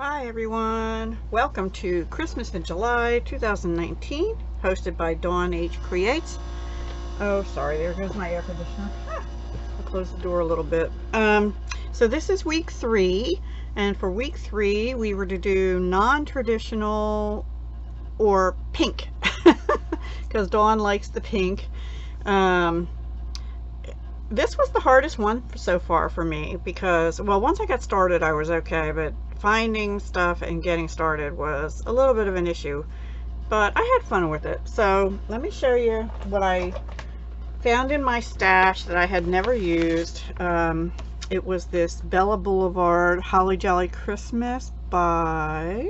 Hi everyone, welcome to Christmas in July 2019, hosted by DawnH Creates. Oh, sorry, there goes my air conditioner. I'll close the door a little bit. So this is week 3, and for week 3 we were to do non-traditional or pink, because Dawn likes the pink. This was the hardest one so far for me because, well, once I got started I was okay, but finding stuff and getting started was a little bit of an issue, but I had fun with it. So let me show you what I found in my stash that I had never used. It was this Bella Boulevard Holly Jolly Christmas by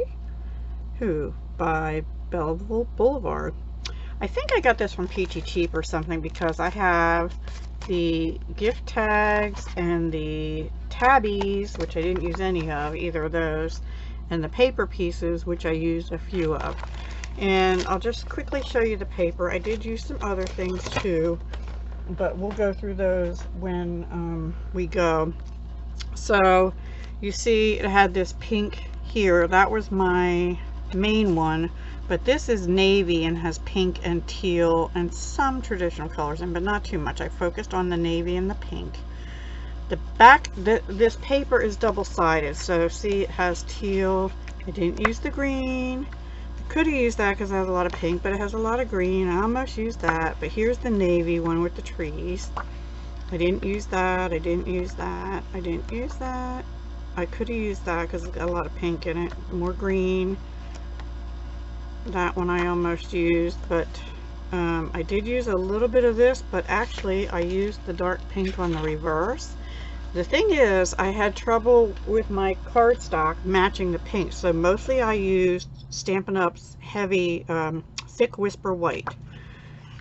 Bella Boulevard. I think I got this from Peachy Cheap or something because I have the gift tags and the tabbies, which I didn't use any of, either of those, and the paper pieces, which I used a few of. And I'll just quickly show you the paper. I did use some other things too, but we'll go through those when we go. So you see it had this pink here. That was my main one, but this is navy and has pink and teal and some traditional colors in, but not too much. I focused on the navy and the pink. The back, this paper is double-sided, so see it has teal. I didn't use the green. I could have used that because it has a lot of pink, but it has a lot of green. I almost used that, but here's the navy one with the trees. I didn't use that. I didn't use that. I didn't use that. I could have used that because it's got a lot of pink in it. More green. That one I almost used, but I did use a little bit of this, but actually I used the dark pink on the reverse. The thing is, I had trouble with my cardstock matching the pink, so mostly I used Stampin' Up's heavy thick whisper white.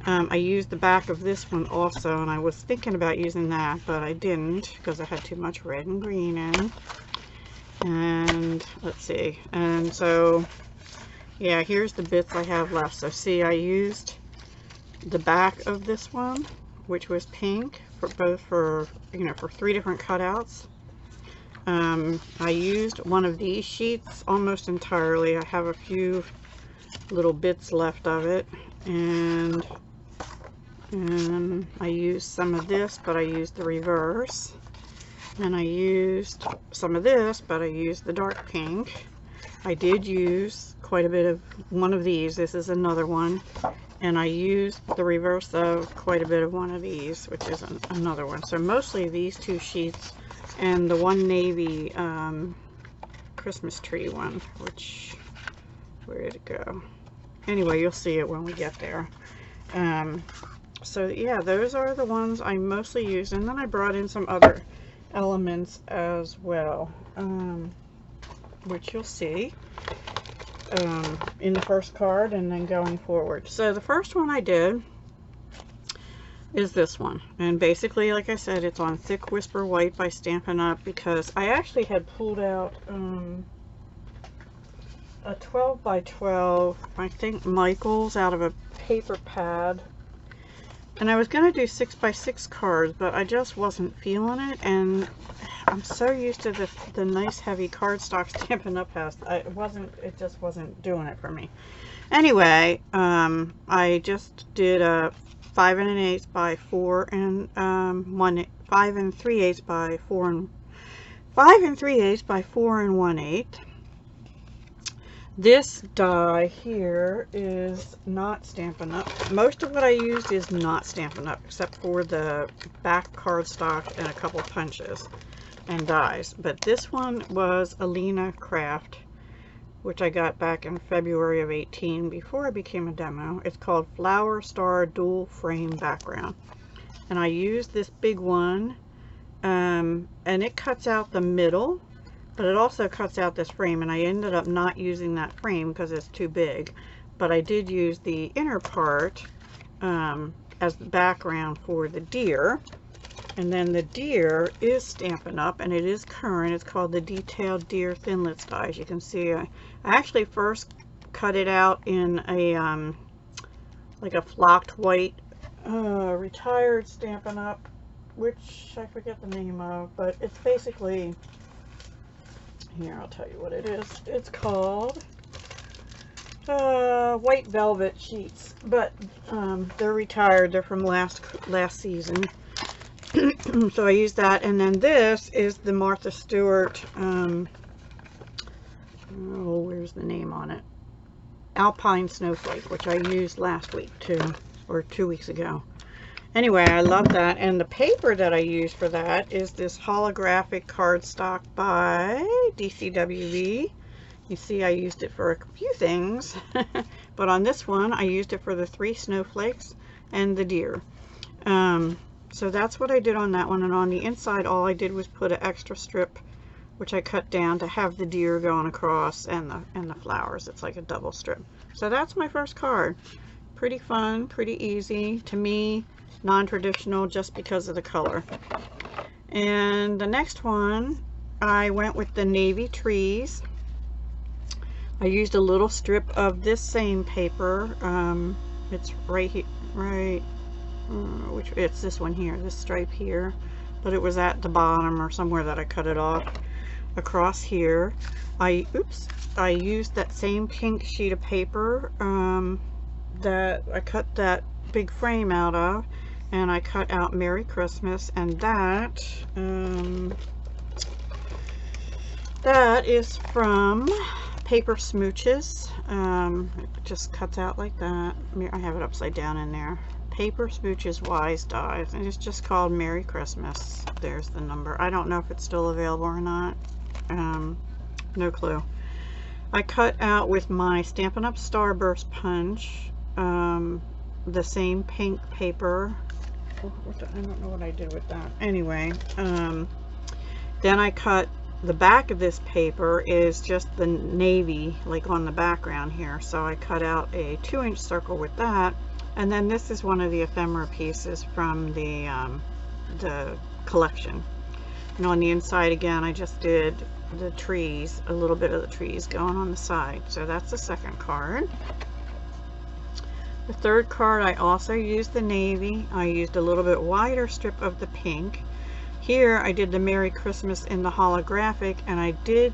I used the back of this one also, and I was thinking about using that, but I didn't because I had too much red and green in. And let's see, and so yeah, here's the bits I have left. So see, I used the back of this one, which was pink, for both for 3 different cutouts. I used one of these sheets almost entirely. I have a few little bits left of it, and I used some of this, but I used the reverse. And I used some of this, but I used the dark pink. I did use quite a bit of one of these. This is another one. And I used the reverse of quite a bit of one of these, which is another one. So mostly these 2 sheets and the one navy Christmas tree one, which, where did it go? Anyway, you'll see it when we get there. So yeah, those are the ones I mostly used. And then I brought in some other elements as well, which you'll see in the first card and then going forward. So the first one I did is this one, and basically, like I said, it's on thick whisper white by Stampin' Up, because I actually had pulled out a 12 by 12, I think Michael's, out of a paper pad, and I was going to do 6 by 6 cards, but I just wasn't feeling it, and I'm so used to the nice heavy cardstock Stampin' Up has. It just wasn't doing it for me. Anyway, I just did a 5 1/8 by 4 and 5 3/8 by 4 and 5 3/8 by 4 1/8. This die here is not Stampin' Up. Most of what I used is not Stampin' Up, except for the back cardstock and a couple punches and dies. But this one was Alina Craft, which I got back in February of 18 before I became a demo. It's called Flower Star Dual Frame Background, and I used this big one, and it cuts out the middle, but it also cuts out this frame, and I ended up not using that frame because it's too big, but I did use the inner part as the background for the deer. And then the deer is Stampin' Up, and it is current. It's called the Detailed Deer Thinlits die. As you can see, I actually first cut it out in a like a flocked white retired Stampin' Up, which I forget the name of, but it's basically Here, I'll tell you what it is. It's called White Velvet Sheets, but they're retired. They're from last season. So I used that, and then this is the Martha Stewart, oh, where's the name on it? Alpine Snowflake, which I used last week too, or 2 weeks ago. Anyway, I love that, and the paper that I use for that is this holographic cardstock by DCWV. You see, I used it for a few things, but on this one, I used it for the 3 snowflakes and the deer. So that's what I did on that one, and on the inside, all I did was put an extra strip, which I cut down to have the deer going across and the flowers. It's like a double strip. So that's my first card. Pretty fun, pretty easy to me, non-traditional just because of the color. And the next one, I went with the navy trees. I used a little strip of this same paper. It's right here, right. It's this one here, this stripe here, but it was at the bottom or somewhere that I cut it off. Across here, I used that same pink sheet of paper that I cut that big frame out of, and I cut out Merry Christmas, and that that is from Paper Smooches. It just cuts out like that. I have it upside down in there. Paper Smooches Wise Dies, and it's just called Merry Christmas. There's the number. I don't know if it's still available or not. No clue. I cut out with my Stampin' Up! Starburst punch the same pink paper. I don't know what I did with that. Anyway, then I cut the back of this paper is just the navy, like on the background here. So I cut out a 2-inch circle with that. And then this is one of the ephemera pieces from the collection. And on the inside, again, I just did the trees, a little bit of the trees going on the side. So that's the second card. The third card, I also used the navy. I used a little bit wider strip of the pink. Here, I did the Merry Christmas in the holographic, and I did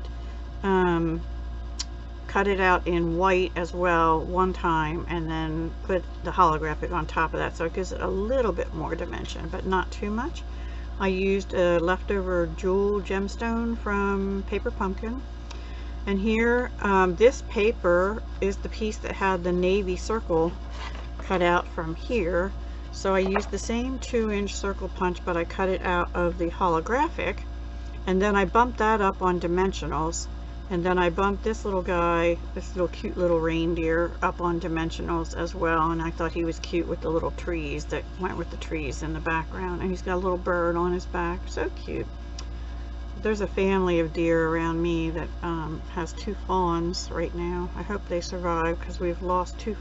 cut it out in white as well one time, and then put the holographic on top of that, so it gives it a little bit more dimension, but not too much. I used a leftover jewel gemstone from Paper Pumpkin, and here this paper is the piece that had the navy circle cut out from here, so I used the same 2-inch circle punch, but I cut it out of the holographic, and then I bumped that up on dimensionals. And then I bumped this little guy, this little cute little reindeer, up on dimensionals as well. And I thought he was cute with the little trees that went with the trees in the background. And he's got a little bird on his back. So cute. There's a family of deer around me that has 2 fawns right now. I hope they survive, because we've lost 2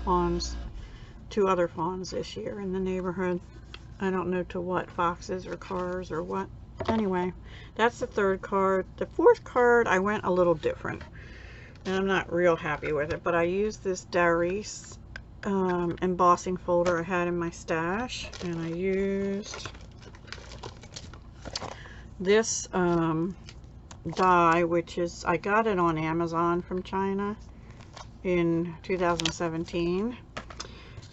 other fawns this year in the neighborhood. I don't know to what, foxes or cars or what. Anyway, that's the third card. The fourth card, I went a little different, and I'm not real happy with it, but I used this Darice embossing folder I had in my stash, and I used this die, which is, I got it on Amazon from China in 2017.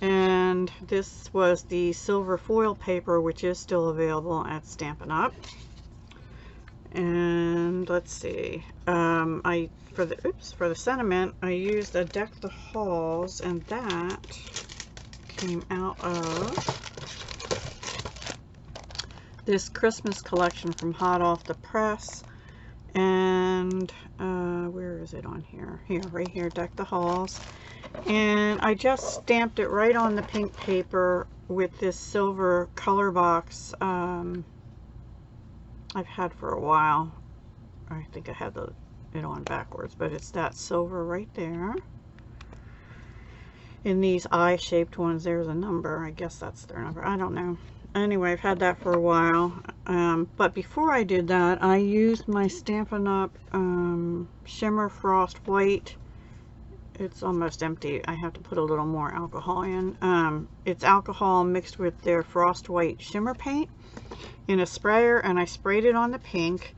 And this was the silver foil paper, which is still available at Stampin' Up. And let's see, for the sentiment, I used a Deck the Halls, and that came out of this Christmas collection from Hot Off the Press. And where is it on here? Here, right here, Deck the Halls. And I just stamped it right on the pink paper with this silver color box I've had for a while. I think I had it on backwards, but it's that silver right there. In these eye-shaped ones, there's a number. I guess that's their number. I don't know. Anyway, I've had that for a while. But before I did that, I used my Stampin' Up! Shimmer Frost White. It's almost empty. I have to put a little more alcohol in. It's alcohol mixed with their Frost White shimmer paint in a sprayer, and I sprayed it on the pink,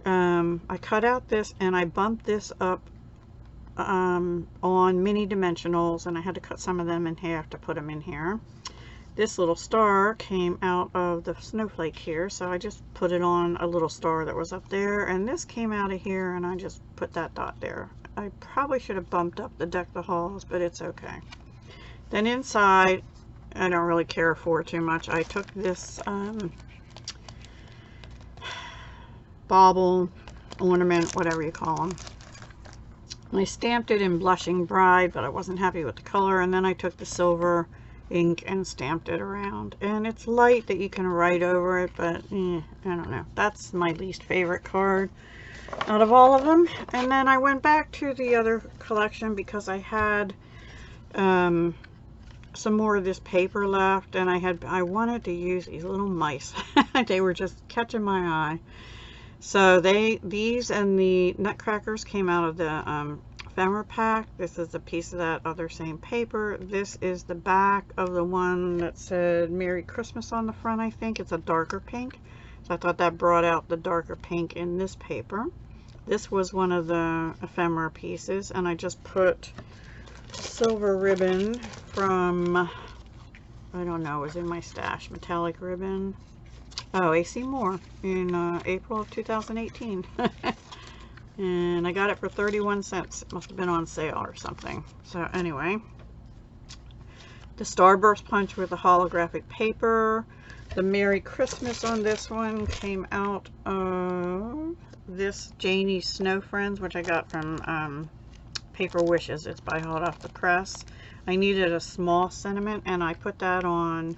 I cut out this and I bumped this up on mini dimensionals, and I had to cut some of them in half to put them in here. This little star came out of the snowflake here, so I just put it on a little star that was up there, and this came out of here and I just put that dot there. I probably should have bumped up the deck the halls, but it's okay. Then inside, I don't really care for too much. I took this bauble, ornament, whatever you call them. I stamped it in Blushing Bride, but I wasn't happy with the color, and then I took the silver ink and stamped it around. And it's light that you can write over it, but I don't know. That's my least favorite card out of all of them. And then I went back to the other collection because I had some more of this paper left, and I wanted to use these little mice. They were just catching my eye. So these and the nutcrackers came out of the ephemera pack. This is a piece of that other same paper. This is the back of the one that said Merry Christmas on the front, I think. It's a darker pink. So I thought that brought out the darker pink in this paper. This was one of the ephemera pieces, and I just put silver ribbon from, I don't know, it was in my stash, metallic ribbon. Oh, AC Moore in April of 2018. And I got it for 31 cents. It must have been on sale or something. So anyway, the Starburst Punch with the holographic paper. The Merry Christmas on this one came out of this Janie's Snow Friends, which I got from Paper Wishes. It's by Hot Off the Press. I needed a small sentiment, and I put that on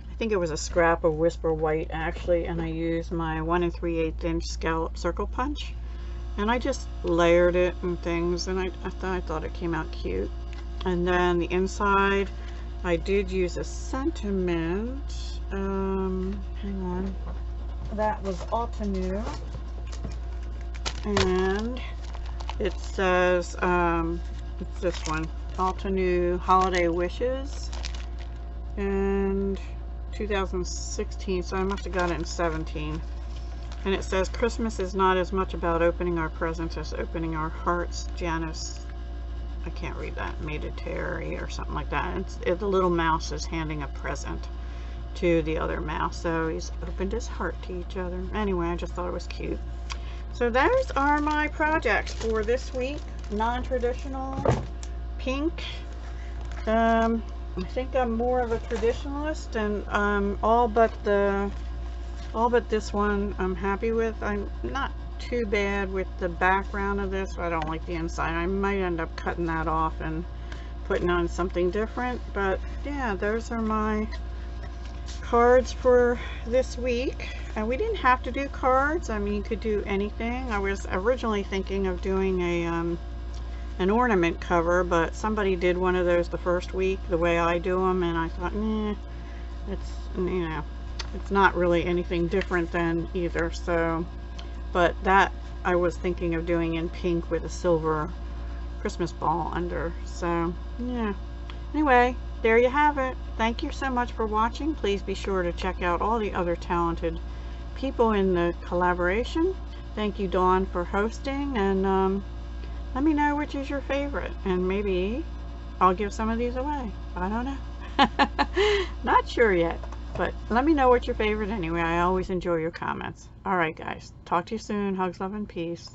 I think it was a scrap of Whisper White actually, and I used my 1 3/8 inch scallop circle punch, and I just layered it and things, and I thought it came out cute. And then the inside, I did use a sentiment. Hang on, that was Altenew, and it says it's this one, Altenew Holiday Wishes, and 2016, so I must have got it in 17. And it says, Christmas is not as much about opening our presents as opening our hearts. Janice, I can't read that, Mediterry or something like that. The little mouse is handing a present to the other mouse, so he's opened his heart to each other. Anyway, I just thought it was cute. So those are my projects for this week. Non-traditional, pink. I think I'm more of a traditionalist, and all but this one I'm happy with. I'm not too bad with the background of this. I don't like the inside. I might end up cutting that off and putting on something different, but yeah, those are my cards for this week. And we didn't have to do cards. I mean, you could do anything. I was originally thinking of doing an ornament cover, but somebody did one of those the first week the way I do them, and I thought, it's, you know, it's not really anything different than either. So, but that I was thinking of doing in pink with a silver Christmas ball under. So yeah, anyway, there you have it. Thank you so much for watching. Please be sure to check out all the other talented people in the collaboration. Thank you, Dawn, for hosting, and let me know which is your favorite, and maybe I'll give some of these away. I don't know. Not sure yet, but let me know what's your favorite anyway. I always enjoy your comments. All right, guys. Talk to you soon. Hugs, love, and peace.